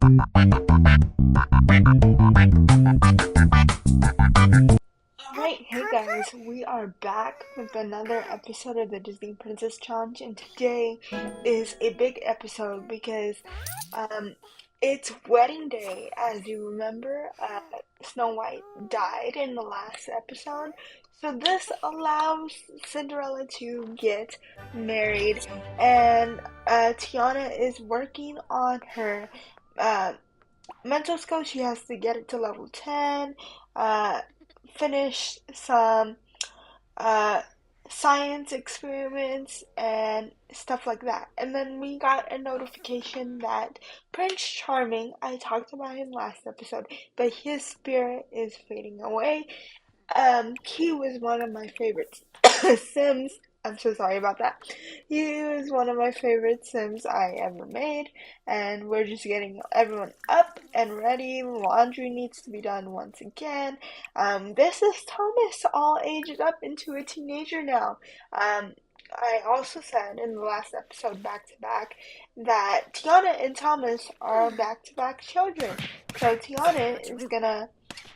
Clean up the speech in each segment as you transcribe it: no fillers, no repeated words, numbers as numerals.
Alright, hey guys, we are back with another episode of the Disney Princess Challenge, and today is a big episode because um, it's wedding day. As you remember, Snow White died in the last episode, so this allows Cinderella to get married, and Tiana is working on her uh, mental skills. She has to get it to level 10, uh, finish some uh, science experiments and stuff like that. And then we got a notification that Prince Charming, I talked about him last episode, but his spirit is fading away. He was one of my favorites. Sims. I'm so sorry about that. He was one of my favorite Sims I ever made, and we're just getting everyone up and ready. Laundry needs to be done once again. This is Thomas, all aged up into a teenager now. I also said in the last episode, back to back, that Tiana and Thomas are back to back children. So Tiana is gonna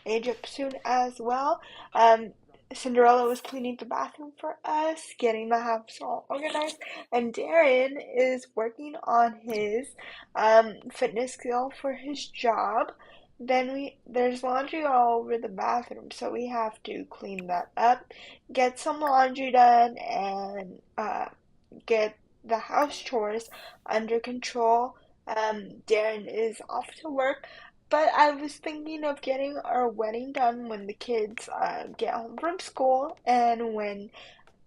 age up soon as well. Um, Cinderella was cleaning the bathroom for us, getting the house all organized, and Darren is working on his fitness skill for his job. Then there's laundry all over the bathroom, so we have to clean that up, get some laundry done, and get the house chores under control. Darren is off to work. But I was thinking of getting our wedding done when the kids get home from school and when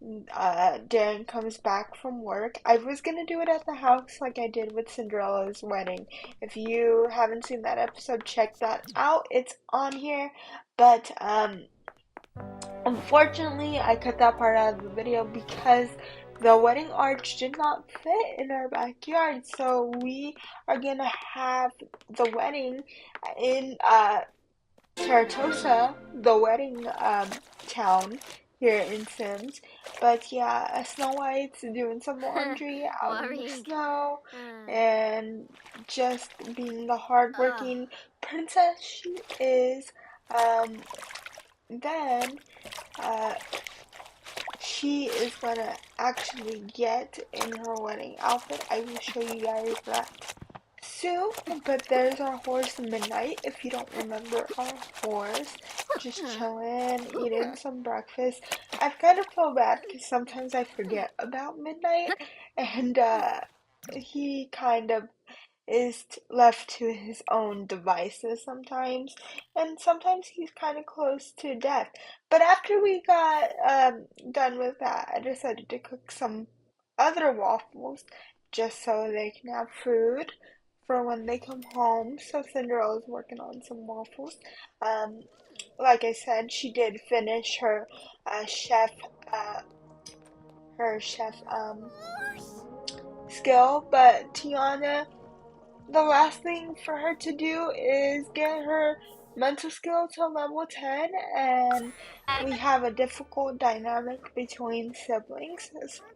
Darren comes back from work. I was gonna do it at the house like I did with Cinderella's wedding. If you haven't seen that episode, check that out. It's on here. But unfortunately, I cut that part out of the video because the wedding arch did not fit in our backyard. So we are gonna have the wedding in Saratoga, the wedding town here in Sims. But yeah, Snow White's doing some laundry out in the snow and just being the hardworking princess she is. Um, then uh, she is gonna actually get in her wedding outfit. I will show you guys that soon. But there's our horse Midnight. If you don't remember our horse, just chilling, eating some breakfast. I kind of feel bad because sometimes I forget about Midnight, and he kind of is left to his own devices sometimes, and sometimes he's kind of close to death. But after we got done with that, I decided to cook some other waffles just so they can have food for when they come home. So Cinderella's working on some waffles. Um, like I said, she did finish uh, chef uh, her chef skill, but Tiana, the last thing for her to do is get her mental skill to level 10, and we have a difficult dynamic between siblings.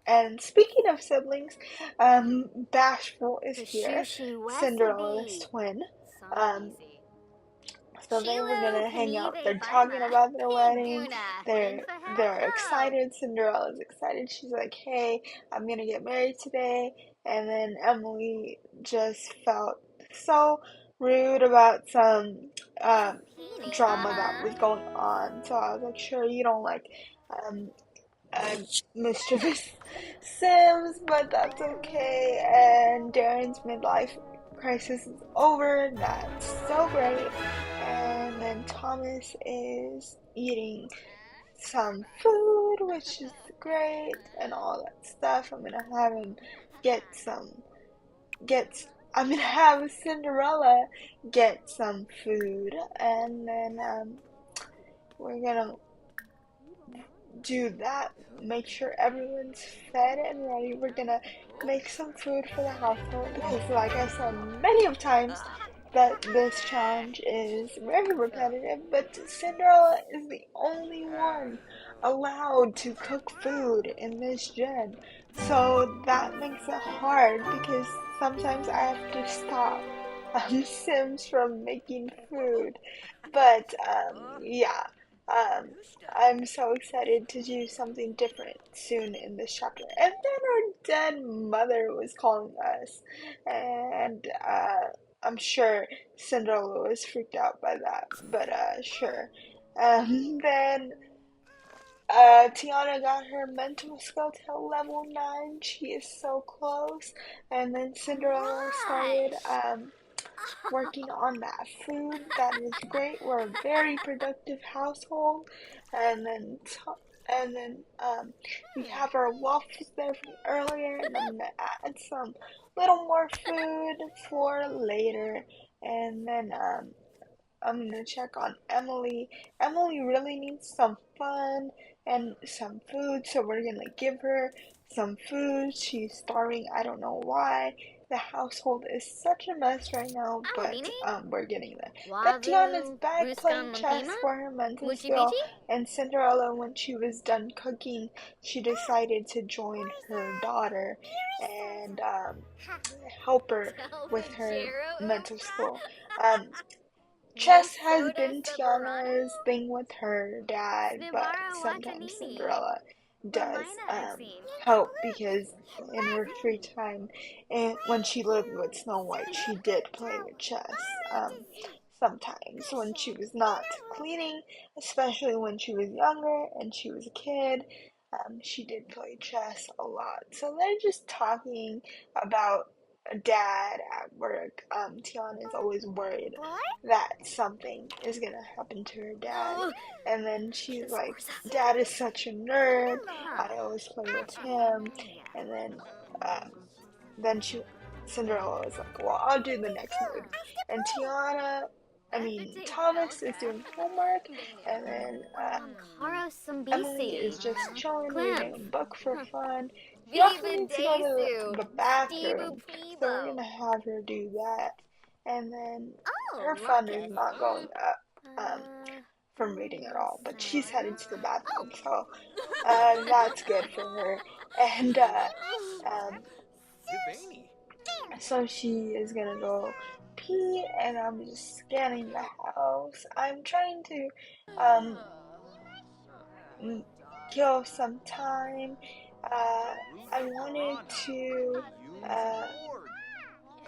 And speaking of siblings, Bashful is here, Cinderella's twin. Um, so they were gonna hang out. They're talking about their wedding. They're excited. Cinderella's excited. She's like, "Hey, I'm gonna get married today." And then Emily just felt so rude about some drama that was going on. So I was like, "Sure, you don't like um, mischievous Sims, but that's okay." And Darren's midlife crisis is over. That's so great. And then Thomas is eating some food, which is great, and all that stuff. I'm gonna have him get some, get, I'm gonna have Cinderella get some food, and then we're gonna do that, make sure everyone's fed and ready. We're gonna make some food for the household because, like I said many of times, that this challenge is very repetitive, but Cinderella is the only one allowed to cook food in this gen. So that makes it hard because sometimes I have to stop Sims from making food. But yeah, um, I'm so excited to do something different soon in this chapter. And then our dead mother was calling us, and I'm sure Cinderella was freaked out by that. But sure. Then Tiana got her mental skill to level 9. She is so close. And then Cinderella started Gosh! working on that food. That is great. We're a very productive household. And then we have our waffles there from earlier, and I'm gonna add some little more food for later. And then I'm gonna check on Emily. Emily really needs some fun and some food, so we're gonna give her some food. She's starving. I don't know why. The household is such a mess right now, but Alabini? we're getting there. Tatiana's Wavu, back Ruskan playing chess Lampima? for her mental Muchi skill, Pichi? and Cinderella, when she was done cooking, she decided to join her daughter and help her with her Salvagero mental Upa? skill. No Chess has soda been separado? Tiana's thing with her dad, but Snibara sometimes Wakanini? Cinderella does Lamina Exine? help because in her free time and when she lived with Snow White, she did play with chess. Sometimes when she was not cleaning, especially when she was younger and she was a kid, she did play chess a lot. So they're just talking about dad at work. Tiana is always worried that something is gonna happen to her dad, Oh, and then she's like, Scorza. "Dad is such a nerd. Huh. I always play with him." Achimania. And then Cinderella was like, "Well, I'll do the next move." And Thomas is doing homework, and then Karo Emily Sumbisi. is just chilling, reading Clamp. a book for fun. She also Viva needs to go to Desu. the Stebu bathroom, so we're Pebo. gonna have her do that. And then Oh, her fun is Lucas. not going up from reading at all, but she's headed to the Sayonara. bathroom, Oh. so that's good for her. And um, Zibani. so she is gonna go pee, and I'm just scanning the house. I'm trying to um, mm, kill some time. Uh, I wanted to Use uh, board.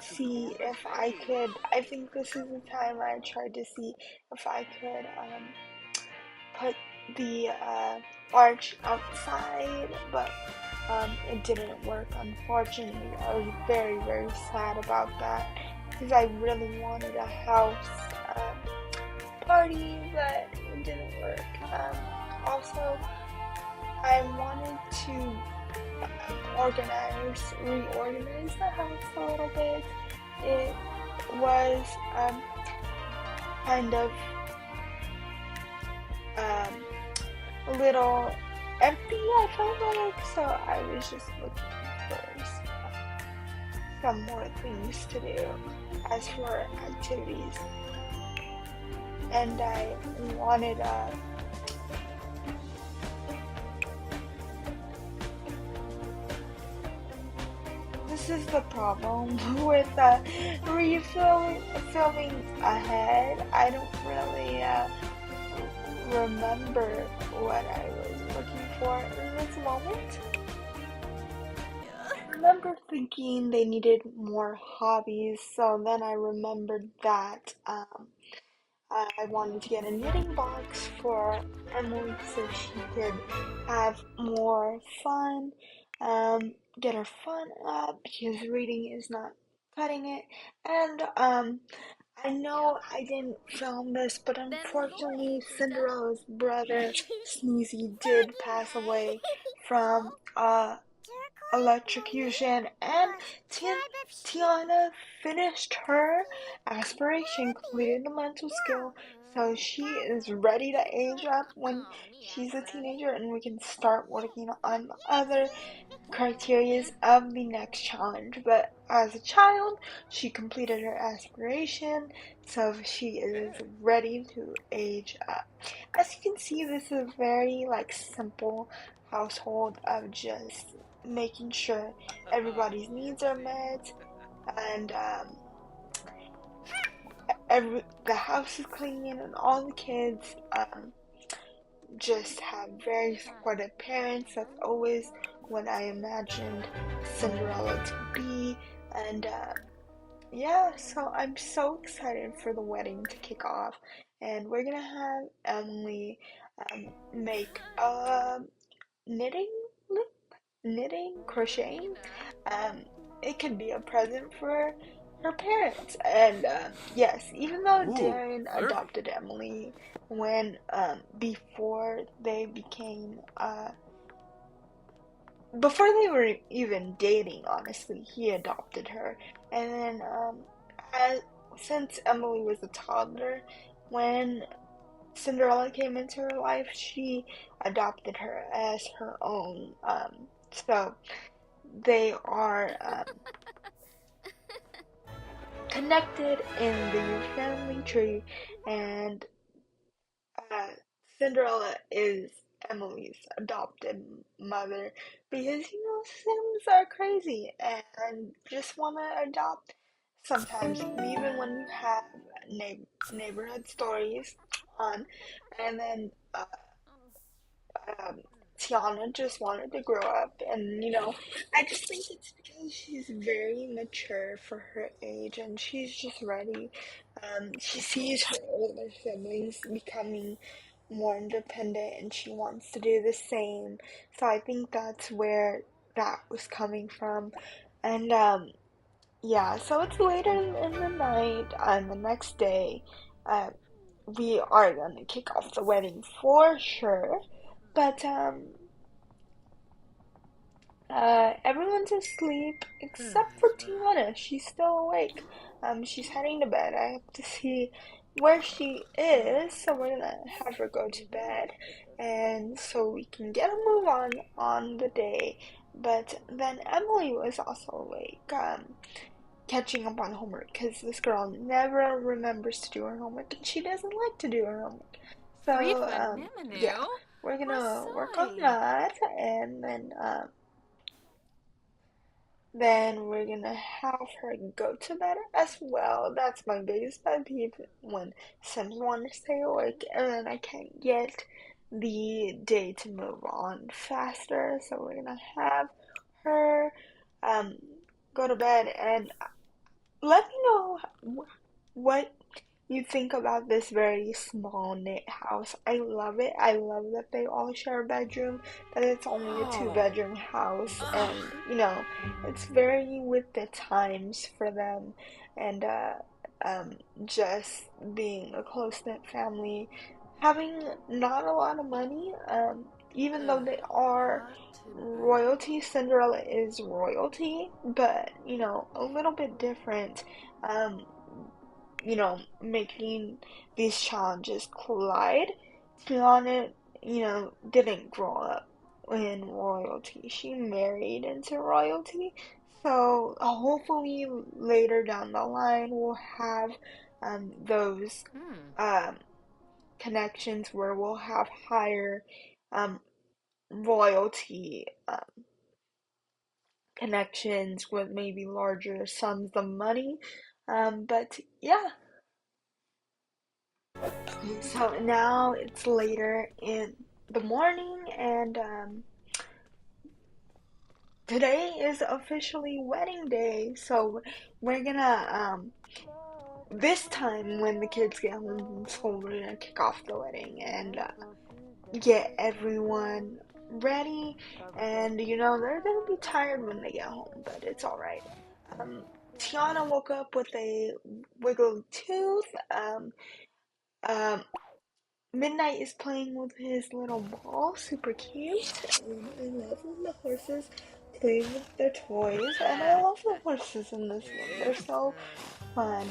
see if I could. I think this is the time I tried to see if I could put the arch outside, but it didn't work, unfortunately. I was very, very sad about that because I really wanted a house party, but it didn't work. Also, I wanted to reorganize the house a little bit. It was kind of um, a little empty, I felt like, so I was just looking for some more things to do as for activities. And I wanted this is the problem with filming ahead. I don't really remember what I was looking for in this moment. I remember thinking they needed more hobbies, so then I remembered that I wanted to get a knitting box for Emily so she could have more fun, get her fun up because reading is not cutting it. And I know I didn't film this, but unfortunately, Cinderella's brother Sneezy did pass away from electrocution, and Tiana finished her aspiration, completed the mental skill, so she is ready to age up when she's a teenager, and we can start working on the other criterias of the next challenge. But as a child, she completed her aspiration, so she is ready to age up. As you can see, this is a very simple household of just making sure everybody's needs are met, and the house is clean and all the kids just have very supportive parents. That's always what I imagined Cinderella to be. And yeah, so I'm so excited for the wedding to kick off. And we're gonna have Emily make knitting, crocheting. Um, it could be a present for her parents. And yes, even though Ooh, Darren perfect. adopted Emily when before they became before they were even dating, honestly, he adopted her. And then as, since Emily was a toddler, when Cinderella came into her life, she adopted her as her own. So they are connected in the family tree, and uh, Cinderella is Emily's adopted mother because Sims are crazy and just want to adopt sometimes, even when you have neighborhood stories on, and then um, Tiana just wanted to grow up, and I just think it's because she's very mature for her age, and she's just ready. She sees her older siblings becoming more independent, and she wants to do the same. So I think that's where that was coming from, and yeah. So it's later in the night, and the next day, uh, we are gonna kick off the wedding for sure. But everyone's asleep except for Tiana. She's still awake. She's heading to bed. I have to see where she is, so we're gonna have her go to bed, and so we can get a move on the day. But then Emily was also awake, catching up on homework because this girl never remembers to do her homework, and she doesn't like to do her homework. So Rifa yeah, Nimanu. we're gonna work on Masai. that, and then we're gonna have her go to bed as well. That's my biggest pet peeve when Sims want to stay awake and then I can't get the day to move on faster. So we're gonna have her um, go to bed, and let me know what you think about this very small knit house. I love it. I love that they all share a bedroom, that it's only a two Oh. bedroom house, Ugh. and it's very with the times for them, and um, just being a close knit family, having not a lot of money, even though they are Not too bad. royalty. Cinderella is royalty, but a little bit different. Um, making these challenges collide. Tiana, didn't grow up in royalty. She married into royalty. So hopefully later down the line we'll have those Hmm. um, connections where we'll have higher um, royalty connections with maybe larger sums of money. But yeah, so now it's later in the morning, and today is officially wedding day. So we're gonna this time when the kids get home from school, we're gonna kick off the wedding and get everyone ready. And they're gonna be tired when they get home, but it's all right. Um, Tiana woke up with a wiggly tooth. Um, Midnight is playing with his little ball, super cute. I love when the horses play with their toys, and I love the horses in this game. They're so fun.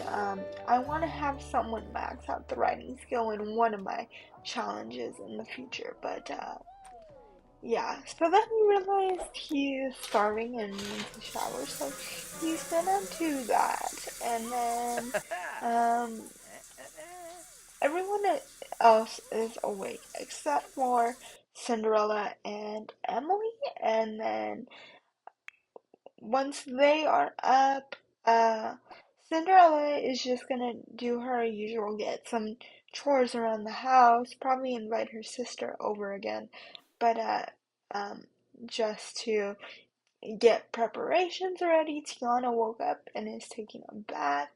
I want to have someone max out the riding skill in one of my challenges in the future, but yeah. So then he realized he's starving and needs a shower, so he's gonna do that, and then um everyone else is awake except for Cinderella and Emily. And then once they are up, uh, Cinderella is just gonna do her usual, get some chores around the house, probably invite her sister over again, but um, just to get preparations ready. Tiana woke up and is taking a bath.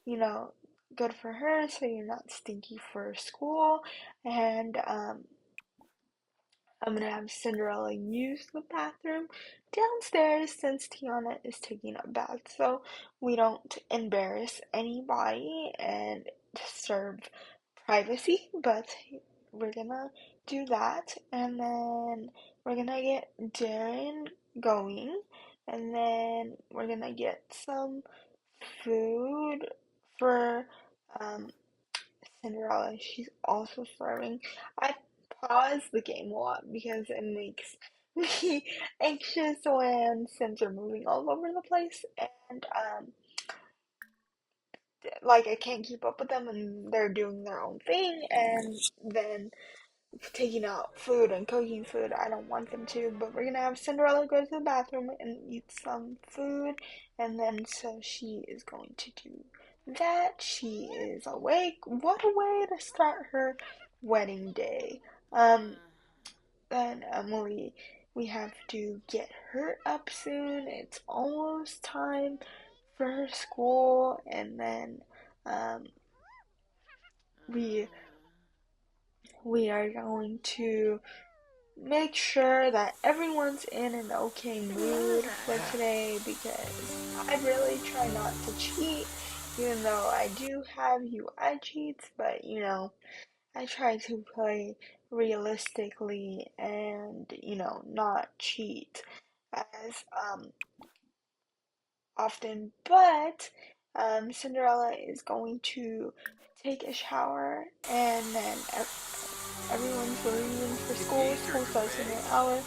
You know, good for her, so you're not stinky for school. And I'm gonna have Cinderella use the bathroom downstairs since Tiana is taking a bath, so we don't embarrass anybody and disturb privacy. But we're gonna do that, and then we're gonna get Darren going, and then we're gonna get some food for um, Cinderella. She's also starving. I pause the game a lot because it makes me anxious when Sims are moving all over the place, and like I can't keep up with them and they're doing their own thing, and then taking out food and cooking food. I don't want them to, but we're gonna have Cinderella go to the bathroom and eat some food, and then so she is going to do that. She is awake. What a way to start her wedding day. Um, then Emily, we have to get her up soon. It's almost time for her school, and then um, we we are going to make sure that everyone's in an okay mood for today because I really try not to cheat, even though I do have UI cheats, but I try to play realistically and, not cheat as often. But Cinderella is going to take a shower and then everyone's leaving for school. School starts in an hour,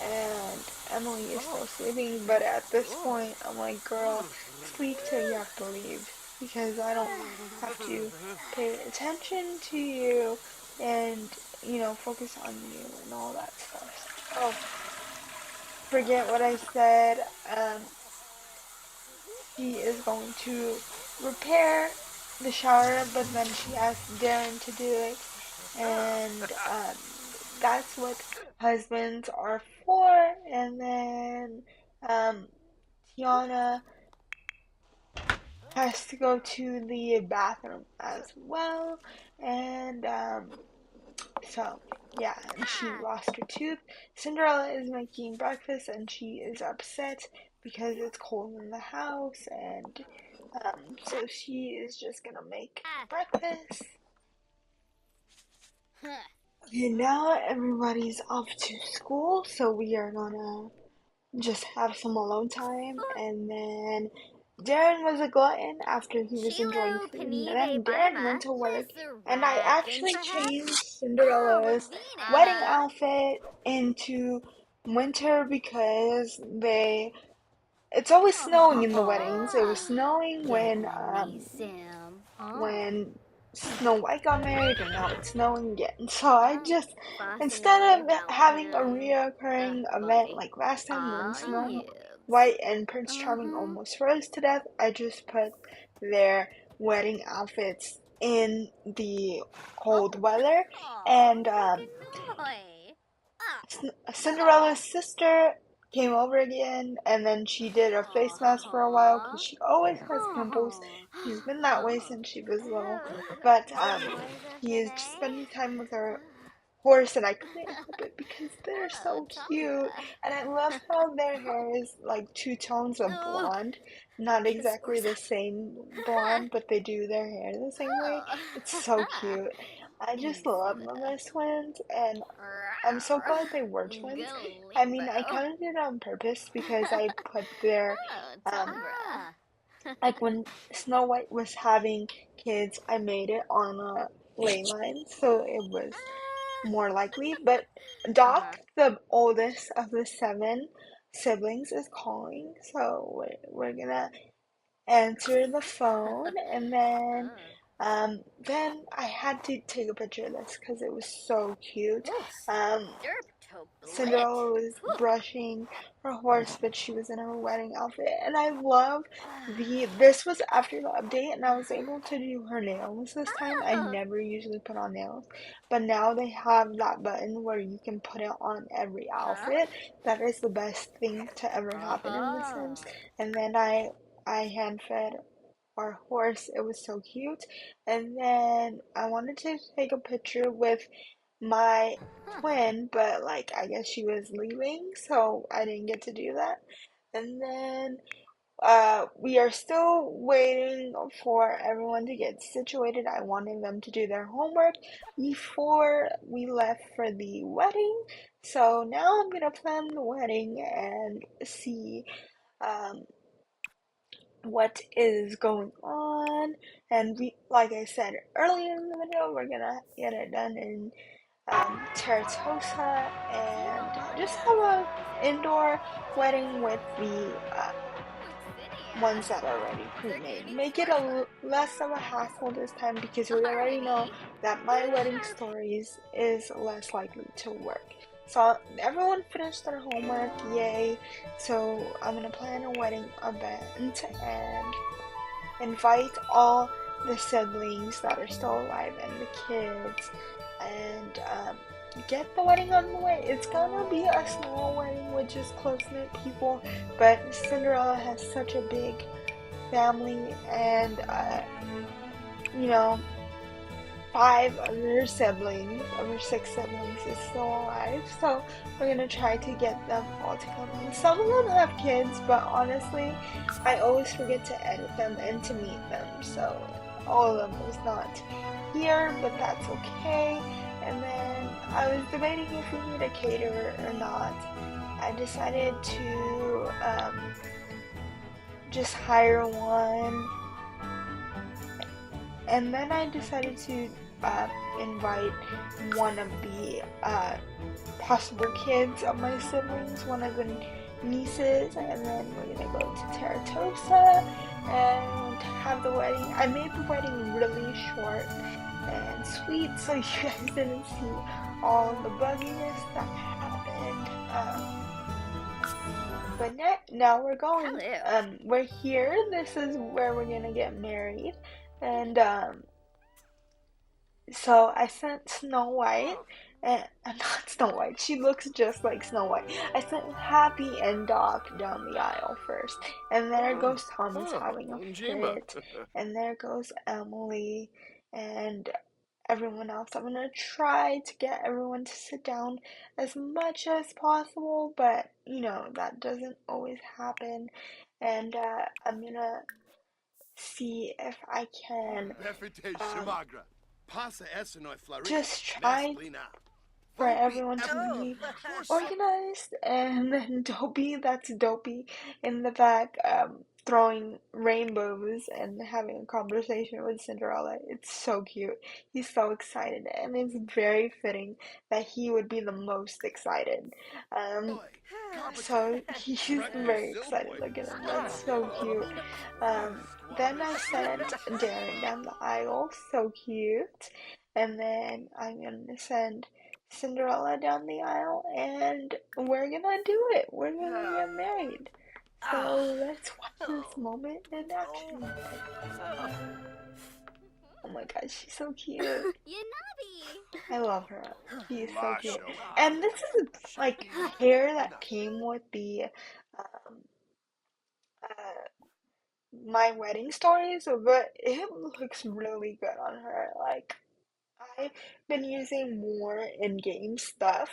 and Emily is still sleeping. But at this point, I'm like, girl, sleep till you have to leave because I don't have to pay attention to you and focus on you and all that stuff. Oh, forget what I said. She is going to repair the shower, but then she asked Darren to do it, and that's what husbands are for. And then um, Tiana has to go to the bathroom as well, and so yeah, and she lost her tooth. Cinderella is making breakfast, and she is upset because it's cold in the house, and so she is just gonna make breakfast. And now everybody's off to school, so we are gonna just have some alone time. And then Darren was a glutton after he was enjoying Shilu food, and then Panibe Darren Bima went to work. And I Mesarac actually into changed Oh, Cinderella's wedding Ravina. outfit into winter because it's always snowing in the weddings. It was snowing Getnami Sim. when Snow White got married, and now it's snowing again. So I Oh, just, instead Fascinated of having a Belleville. reoccurring event Body. like last time when Ah, Snow yes. White and Prince Charming Uh-huh. almost froze to death, I just put their wedding outfits in the cold weather. Oh, And Kokonoi. Cinderella's sister came over again, and then she did a face mask for a while because she always has pimples. She's been that way since she was little. But he is spending time with her horse, and I couldn't help it because they're so cute. And I love how their hair is like two tones of Oh, blonde. Not exactly the Scorsa. same blonde, but they do their hair the same way. It's so cute. I just love them Isla. as twins, and I'm so glad they were twins. I mean, I Galimbo. kind of did it on purpose because I put their, Oh, um, Tabra. like when Snow White was having kids, I made it on a ley line, so it was more likely. But Uh-huh. Doc, the oldest of the seven siblings, is calling, so we're gonna answer the phone, and then I had to take a picture of this because it was so cute. Oh, Um, Derp Oh, blit. Cinderella was brushing her horse, but she was in her wedding outfit. And I love this was after the update, and I was able to do her nails this time. I Oh. never usually put on nails, but now they have that button where you can put it on every Huh? outfit. That is the best thing to ever happen in The Oh. Sims. And then I hand fed our horse. It was so cute. And then I wanted to take a picture with my Huh. twin, but like I guess she was leaving, so I didn't get to do that. And then we are still waiting for everyone to get situated. I wanted them to do their homework before we left for the wedding. So now I'm gonna plan the wedding and see um what is going on. And we, like I said earlier in the video, we're gonna get it done in Terratosa and just have a indoor wedding with the ones that are already pre-made. Make it less of a hassle this time because we already know Alrighty. that my wedding stories is less likely to work. So everyone finished their homework, yay. So I'm gonna plan a wedding event and invite all the siblings that are still alive and the kids and get the wedding on the way. It's gonna be a small wedding with just close-knit people, but Cinderella has such a big family and you know, five of her siblings, of her six siblings, is still alive. So we're gonna try to get them all to come in. Some of them have kids, but honestly, I always forget to edit them and to meet them. So all of them is not here, but that's okay. And then I was debating if we need a caterer or not. I decided to just hire one, and then I decided to invite one of the possible kids of my siblings, one of the nieces, and then we're gonna go to Terratosa and have the wedding. I made the wedding really short and sweet so you guys didn't see all the bugginess that happened. But now we're going. Hello. We're here. This is where we're gonna get married, and so I sent Snow White, and not Snow White. She looks just like Snow White. I sent Happy and Doc down the aisle first, and there goes Thomas having a fit, and there goes Emily, and everyone else. I'm gonna try to get everyone to sit down as much as possible, but you know that doesn't always happen. And I'm gonna see if I can um, just try for everyone to Oh. be organized. And then Dopey, that's Dopey in the back, throwing rainbows and having a conversation with Cinderella. It's so cute. He's so excited, and it's very fitting that he would be the most excited. Um, so he's very excited. Look at him. That's so cute. Then I sent Darren down the aisle. So cute. And then I'm gonna send Cinderella down the aisle, and we're gonna do it. We're gonna get married. So let's watch this moment in action. Oh my gosh, she's so cute. You nubby. I love her. She is so cute. And this is like hair that came with the um, my wedding stories, but it looks really good on her. Like I've been using more in-game stuff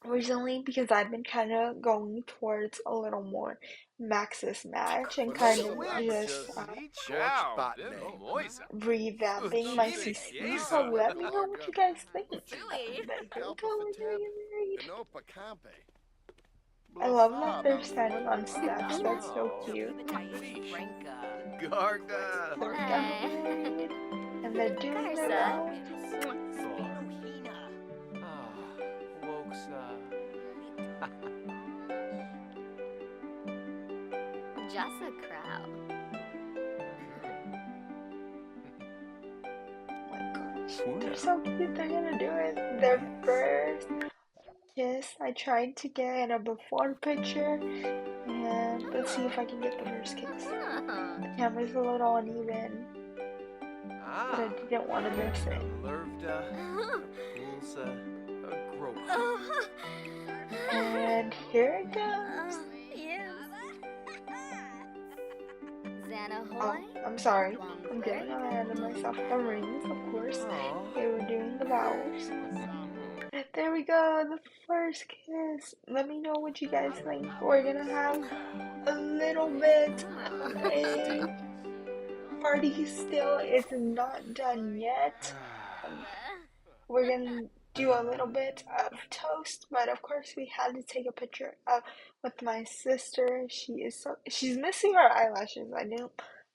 recently because I've been kind of going towards a little more Maxis Match and kind of just revamping my CC. So let me know what you guys think. But here we go, we're gonna get married. I love that they're standing on steps. That's so cute. They're getting married and they're doing their Garza. vows. Just a crowd. Oh my gosh, they're so cute. They're gonna do it. Their first kiss. I tried to get a before picture, and let's see if I can get the first kiss. The camera's a little uneven, but I didn't want to miss it. And here it goes. Oh, I'm sorry. I'm getting ahead of myself. The rings, of course. They were doing the vowels. There we go, the first kiss. Let me know what you guys think. We're gonna have a little bit of a party still. It's not done yet. We're gonna do a little bit of toast, but of course we had to take a picture of with my sister. She's missing her eyelashes. I didn't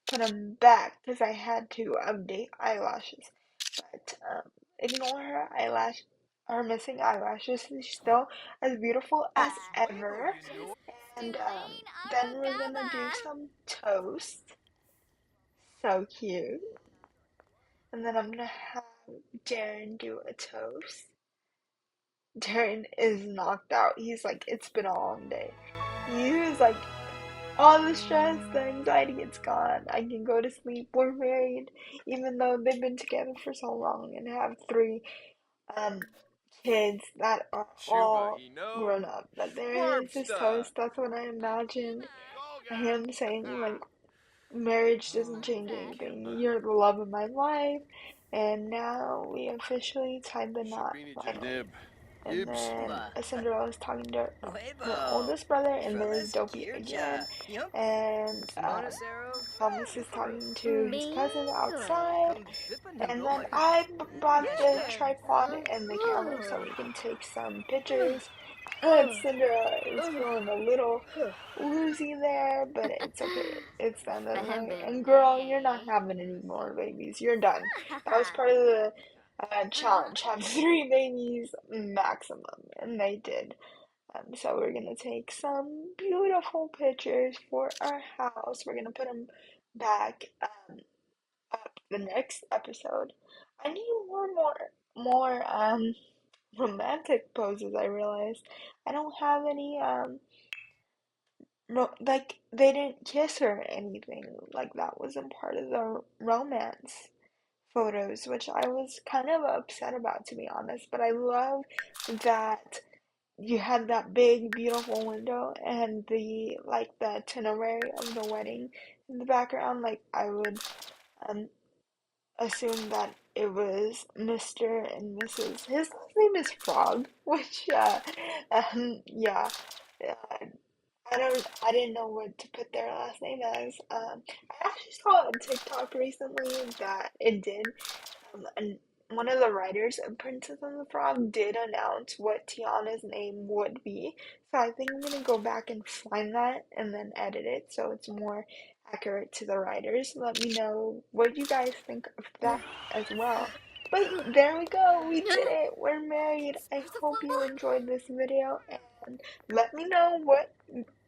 put them back because I had to update eyelashes. But ignore her missing eyelashes. She's still as beautiful as ever. And then we're gonna do some toast. So cute. And then I'm gonna have Darren do a toast. Darren is knocked out. He's like, it's been a long day. He was like, all the stress, the anxiety, it's gone. I can go to sleep. We're married, even though they've been together for so long and have three um kids that are all grown up. But there is his toast. That's what I imagined him saying, like, marriage doesn't change anything. You're the love of my life. And now we officially tied the knot finally. And then Cinderella is talking to her oldest brother, and there's Dopey again. And Thomas is talking to his cousin outside. And then I bought the tripod and the camera so we can take some pictures. Cinderella is feeling a little woozy there, but it's okay. It's the end of the night. And girl, you're not having any more babies. You're done. That was part of the challenge. Have 3 babies maximum, and they did. So we're gonna take some beautiful pictures for our house. We're gonna put them back up the next episode. I need more romantic poses. I realized I don't have any like they didn't kiss or anything. Like that wasn't part of the romance photos, which I was kind of upset about, to be honest. But I love that you had that big, beautiful window and the itinerary of the wedding in the background. Like I would um assume that it was Mr. and Mrs. His last name is Frog, which yeah. Uh, I didn't know what to put their last name as. I actually saw on TikTok recently that it did. And one of the writers of Princess and the Frog did announce what Tiana's name would be. So I think I'm gonna go back and find that and then edit it so it's more accurate to the writers. Let me know what you guys think of that as well. But there we go, we did it, we're married. I hope you enjoyed this video and let me know what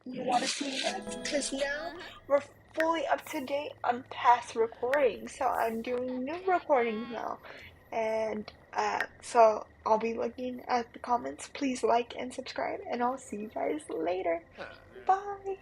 you want to see next, because now we're fully up to date on past recordings. So I'm doing new recordings now. And so I'll be looking at the comments. Please like and subscribe, and I'll see you guys later. Bye.